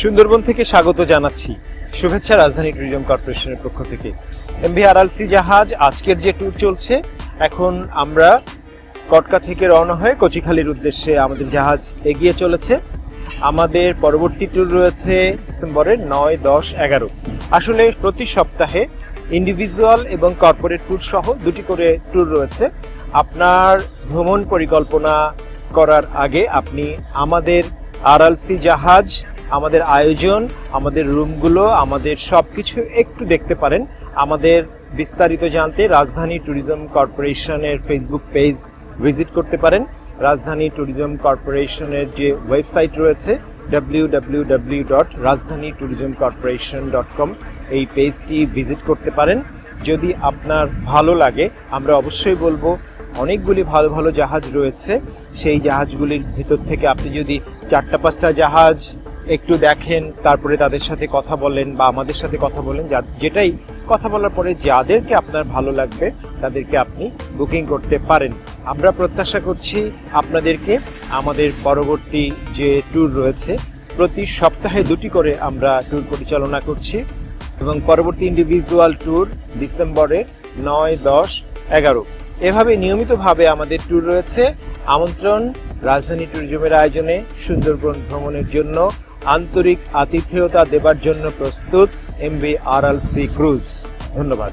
সুন্দরবন থেকে স্বাগত জানাচ্ছি। শুভেচ্ছা রাজধানী ট্যুরিজম কর্পোরেশনের পক্ষ থেকে। এমভি আরএলসি জাহাজ আজকের যে ট্যুর চলছে, এখন আমরা কটকা থেকে রওনা হয়ে কচিখালীর উদ্দেশ্যে আমাদের জাহাজ এগিয়ে চলেছে। আমাদের পরবর্তী ট্যুর রয়েছে ডিসেম্বরের 9, 10, 11। আসলে প্রতি সপ্তাহে ইন্ডিভিজুয়াল এবং কর্পোরেট ট্যুর সহ দুটি করে ট্যুর রয়েছে। আপনার ভ্রমণ পরিকল্পনা করার আগে আপনি আমাদের আরএলসি জাহাজ, আমাদের আয়োজন, আমাদের রুমগুলো, আমাদের সব কিছু একটু দেখতে পারেন। আমাদের বিস্তারিত জানতে রাজধানী ট্যুরিজম কর্পোরেশনের ফেসবুক পেজ ভিজিট করতে পারেন। রাজধানী ট্যুরিজম কর্পোরেশনের যে ওয়েবসাইট রয়েছে www.rajdhanitourismcorporation.com, এই পেজটি ভিজিট করতে পারেন। যদি আপনার ভালো লাগে, আমরা অবশ্যই বলবো অনেকগুলি ভালো ভালো জাহাজ রয়েছে। সেই জাহাজগুলির ভিতর থেকে আপনি যদি 4-5টা জাহাজ একটু দেখেন, তারপরে তাদের সাথে কথা বলেন বা আমাদের সাথে কথা বলেন, যেটাই কথা বলার পরে যাদেরকে আপনার ভালো লাগবে তাদেরকে আপনি বুকিং করতে পারেন। আমরা প্রত্যাশা করছি আপনাদেরকে আমাদের পরবর্তী যে ট্যুর রয়েছে, প্রতি সপ্তাহে দুটি করে আমরা ট্যুর পরিচালনা করছি এবং পরবর্তী ইন্ডিভিজুয়াল ট্যুর ডিসেম্বরে 9, 10, 11। এভাবে নিয়মিতভাবে আমাদের ট্যুর রয়েছে। আমন্ত্রণ রাজধানী ট্যুরিজমের আয়োজনে সুন্দরবন ভ্রমণের জন্য। আন্তরিক আতিথেয়তা দেবার জন্য প্রস্তুত এমভি আরএলসি ক্রুজ। ধন্যবাদ।